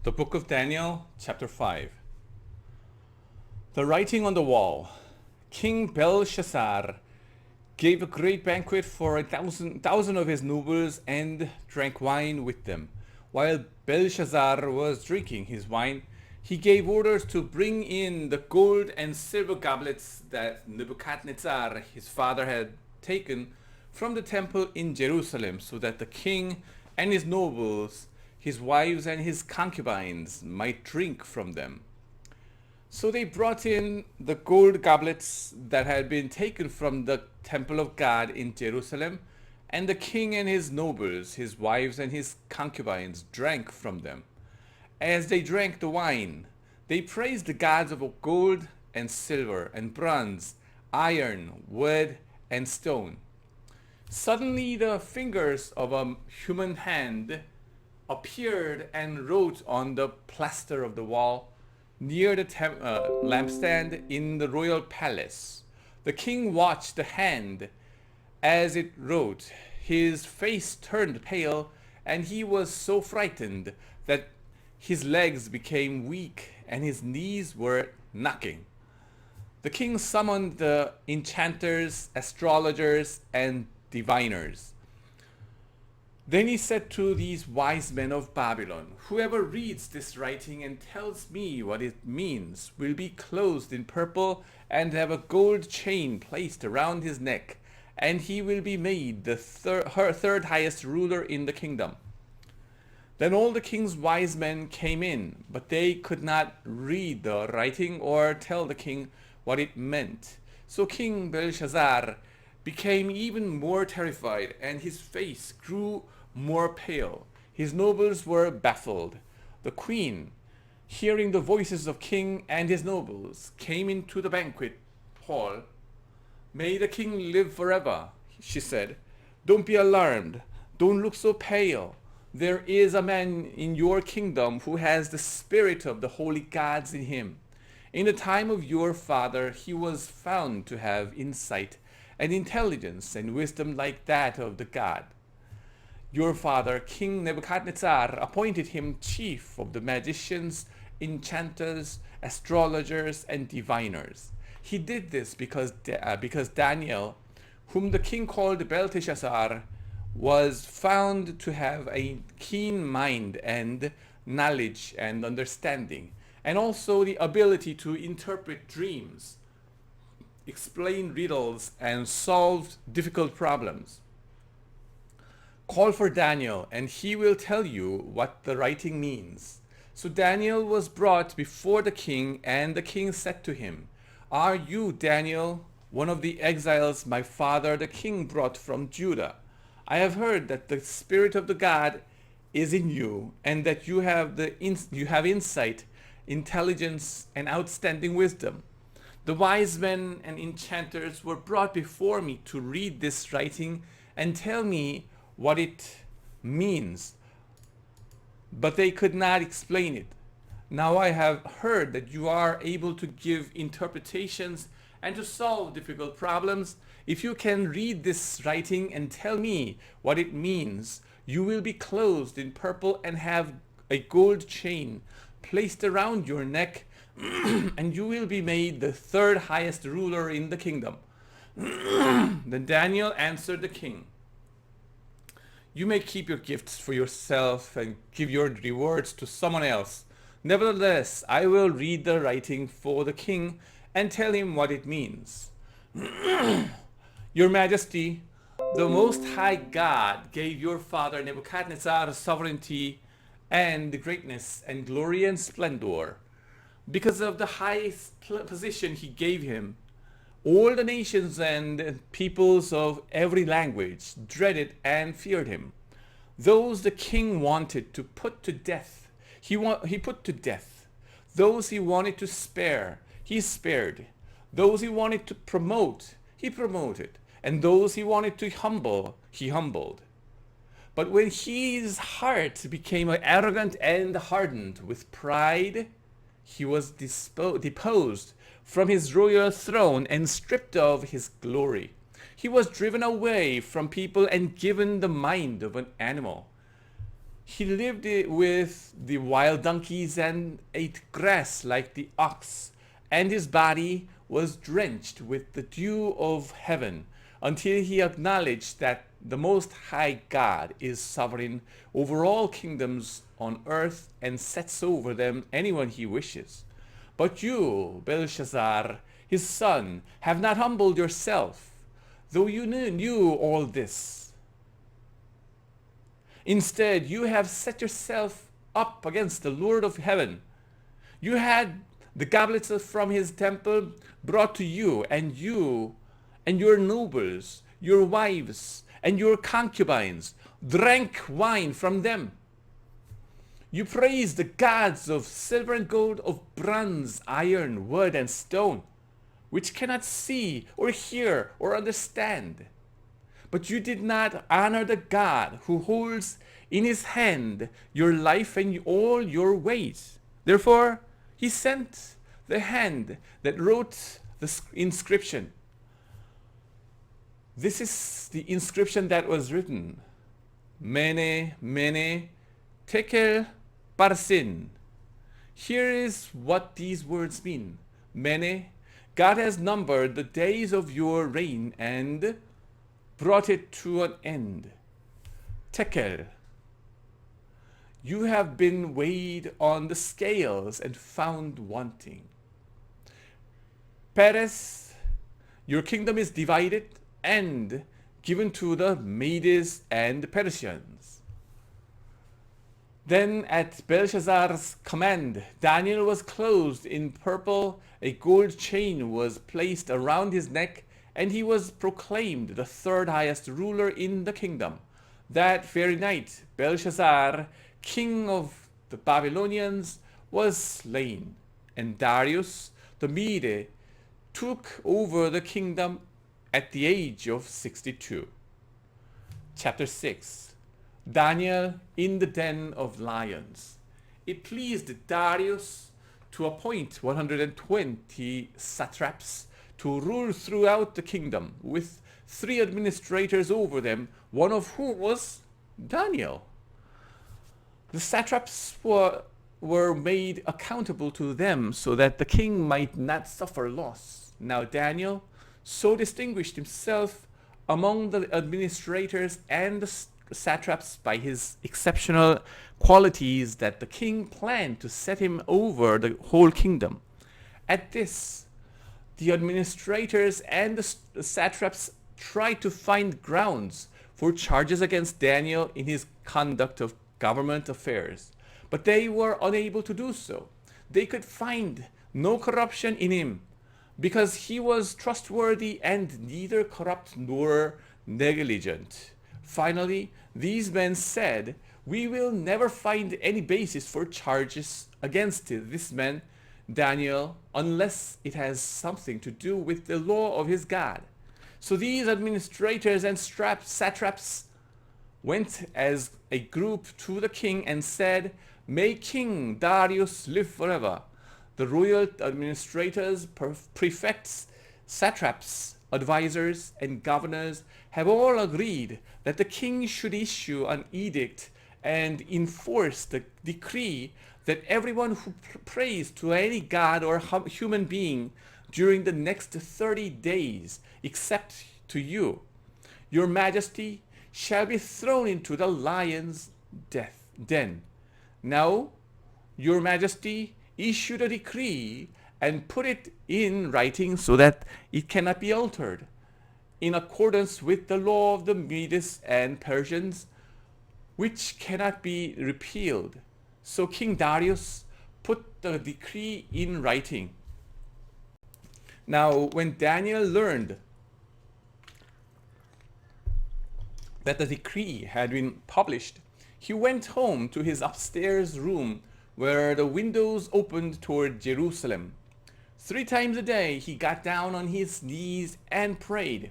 The book of Daniel, chapter 5. The writing on the wall. King Belshazzar gave a great banquet for 1,000 of his nobles and drank wine with them. While Belshazzar was drinking his wine, he gave orders to bring in the gold and silver goblets that Nebuchadnezzar, his father, had taken from the temple in Jerusalem, so that the king and his nobles, his wives and his concubines might drink from them. So they brought in the gold goblets that had been taken from the temple of God in Jerusalem, and the king and his nobles, his wives and his concubines drank from them. As they drank the wine, they praised the gods of gold and silver and bronze, iron, wood, and stone. Suddenly the fingers of a human hand appeared and wrote on the plaster of the wall near the lampstand in the royal palace. The king watched the hand as it wrote. His face turned pale, and he was so frightened that his legs became weak and his knees were knocking. The king summoned the enchanters, astrologers, and diviners. Then he said to these wise men of Babylon, "Whoever reads this writing and tells me what it means will be clothed in purple and have a gold chain placed around his neck, and he will be made the third highest ruler in the kingdom." Then all the king's wise men came in, but they could not read the writing or tell the king what it meant. So King Belshazzar became even more terrified, and his face grew more pale. His nobles were baffled. The queen, hearing the voices of king and his nobles, came into the banquet hall. "May the king live forever," she said. "Don't be alarmed. Don't look so pale. There is a man in your kingdom who has the spirit of the holy gods in him. In the time of your father, he was found to have insight and intelligence and wisdom like that of the God. Your father, King Nebuchadnezzar, appointed him chief of the magicians, enchanters, astrologers, and diviners. He did this because Daniel, whom the king called Belteshazzar, was found to have a keen mind and knowledge and understanding, and also the ability to interpret dreams, explain riddles, and solve difficult problems. Call for Daniel, and he will tell you what the writing means." So Daniel was brought before the king, and the king said to him, "Are you, Daniel, one of the exiles my father the king brought from Judah? I have heard that the spirit of the God is in you, and that you have insight, intelligence, and outstanding wisdom. The wise men and enchanters were brought before me to read this writing and tell me what it means, but they could not explain it. Now I have heard that you are able to give interpretations and to solve difficult problems. If you can read this writing and tell me what it means, you will be clothed in purple and have a gold chain placed around your neck, and you will be made the third highest ruler in the kingdom." Then Daniel answered the king, "You may keep your gifts for yourself and give your rewards to someone else. Nevertheless, I will read the writing for the king and tell him what it means. Your Majesty, the Most High God gave your father Nebuchadnezzar sovereignty and greatness and glory and splendor. Because of the highest position he gave him, all the nations and peoples of every language dreaded and feared him. Those the king wanted to put to death, he put to death. Those he wanted to spare, he spared. Those he wanted to promote, he promoted. And those he wanted to humble, he humbled. But when his heart became arrogant and hardened with pride, he was deposed from his royal throne and stripped of his glory. He was driven away from people and given the mind of an animal. He lived with the wild donkeys and ate grass like the ox, and his body was drenched with the dew of heaven until he acknowledged that the Most High God is sovereign over all kingdoms on earth and sets over them anyone he wishes. But you, Belshazzar, his son, have not humbled yourself, though you knew all this. Instead, you have set yourself up against the Lord of heaven. You had the goblets from his temple brought to you and your nobles, your wives, and your concubines drank wine from them. You praised the gods of silver and gold, of bronze, iron, wood, and stone, which cannot see or hear or understand. But you did not honor the God who holds in his hand your life and all your ways. Therefore, he sent the hand that wrote the inscription. This is the inscription that was written. Mene, mene, tekel, parsin. Here is what these words mean. Mene, God has numbered the days of your reign and brought it to an end. Tekel, you have been weighed on the scales and found wanting. Peres, your kingdom is divided and given to the Medes and Persians. Then at Belshazzar's command, Daniel was clothed in purple, a gold chain was placed around his neck, and he was proclaimed the third highest ruler in the kingdom. That very night, Belshazzar, king of the Babylonians, was slain, and Darius the Mede took over the kingdom at the age of 62. Chapter 6. Daniel in the den of lions. It pleased Darius to appoint 120 satraps to rule throughout the kingdom, with 3 administrators over them, one of whom was Daniel. The satraps were made accountable to them so that the king might not suffer loss. Now Daniel so distinguished himself among the administrators and the satraps by his exceptional qualities that the king planned to set him over the whole kingdom. At this, the administrators and the satraps tried to find grounds for charges against Daniel in his conduct of government affairs, but they were unable to do so. They could find no corruption in him, because he was trustworthy and neither corrupt nor negligent. Finally, these men said, "We will never find any basis for charges against this man, Daniel, unless it has something to do with the law of his God." So these administrators and satraps went as a group to the king and said, "May King Darius live forever." The royal administrators, prefects, satraps, advisors, and governors have all agreed that the king should issue an edict and enforce the decree that everyone who prays to any god or human being during the next 30 days, except to you, your majesty, shall be thrown into the lion's den. Now, your majesty, issued a decree and put it in writing so that it cannot be altered, in accordance with the law of the Medes and Persians, which cannot be repealed. So King Darius put the decree in writing. Now, when Daniel learned that the decree had been published, he went home to his upstairs room where the windows opened toward Jerusalem. 3 times a day he got down on his knees and prayed,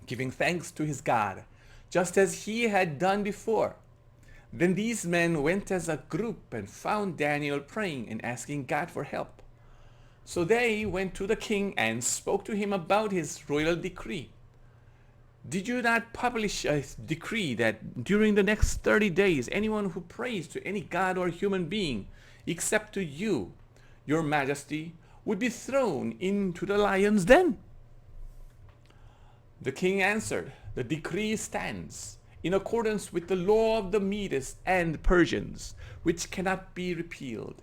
giving thanks to his God, just as he had done before. Then these men went as a group and found Daniel praying and asking God for help. So they went to the king and spoke to him about his royal decree. Did you not publish a decree that during the next 30 days, anyone who prays to any god or human being, except to you, your majesty, would be thrown into the lion's den?" The king answered, "The decree stands in accordance with the law of the Medes and Persians, which cannot be repealed."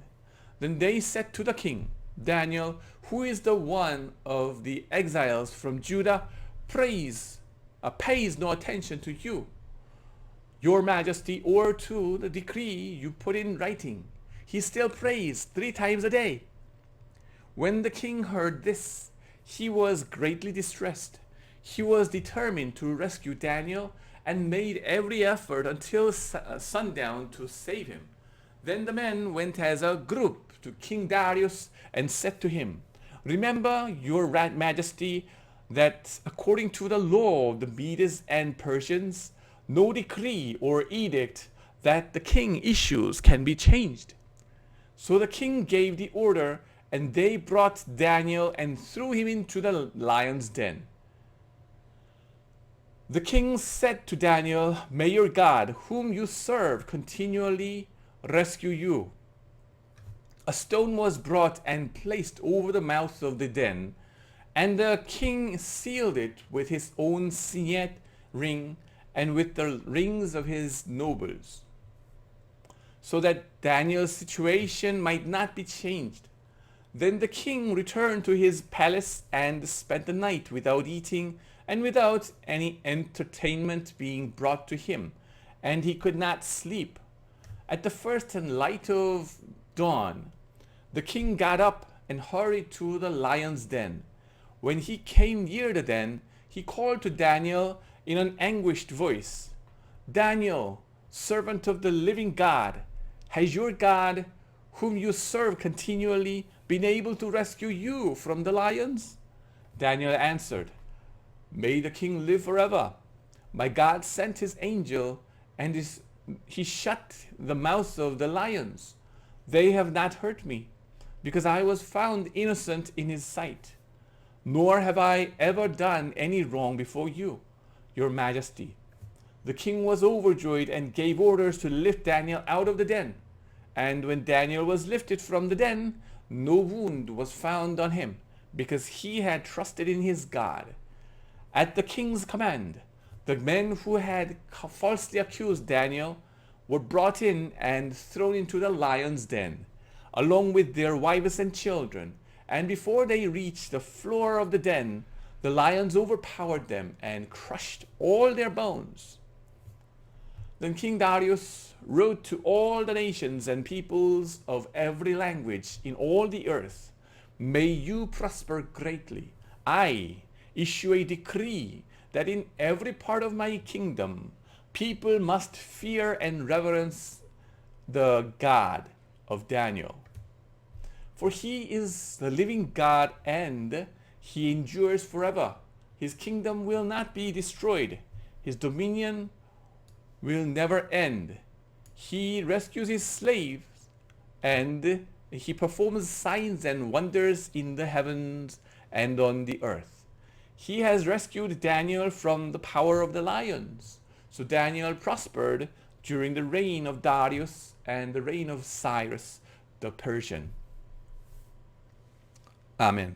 Then they said to the king, "Daniel, who is the one of the exiles from Judah, pays no attention to you, your majesty, or to the decree you put in writing. He still prays 3 times a day." When the king heard this, he was greatly distressed. He was determined to rescue Daniel and made every effort until sundown to save him. Then the men went as a group to King Darius and said to him, "Remember, your majesty, that according to the law of the Medes and Persians, no decree or edict that the king issues can be changed." So the king gave the order, and they brought Daniel and threw him into the lion's den. The king said to Daniel, "May your God, whom you serve, continually rescue you." A stone was brought and placed over the mouth of the den, and the king sealed it with his own signet ring and with the rings of his nobles, so that Daniel's situation might not be changed. Then the king returned to his palace and spent the night without eating and without any entertainment being brought to him, and he could not sleep. At the first light of dawn, the king got up and hurried to the lion's den. When he came near the den, he called to Daniel in an anguished voice, "Daniel, servant of the living God, has your God, whom you serve continually, been able to rescue you from the lions?" Daniel answered, "May the king live forever. My God sent his angel, and he shut the mouths of the lions. They have not hurt me, because I was found innocent in his sight. Nor have I ever done any wrong before you, your majesty." The king was overjoyed and gave orders to lift Daniel out of the den. And when Daniel was lifted from the den, no wound was found on him, because he had trusted in his God. At the king's command, the men who had falsely accused Daniel were brought in and thrown into the lion's den, along with their wives and children. And before they reached the floor of the den, the lions overpowered them and crushed all their bones. Then King Darius wrote to all the nations and peoples of every language in all the earth, "May you prosper greatly. I issue a decree that in every part of my kingdom, people must fear and reverence the God of Daniel. For he is the living God, and he endures forever. His kingdom will not be destroyed. His dominion will never end. He rescues his slaves, and he performs signs and wonders in the heavens and on the earth. He has rescued Daniel from the power of the lions." So Daniel prospered during the reign of Darius and the reign of Cyrus the Persian. Amen.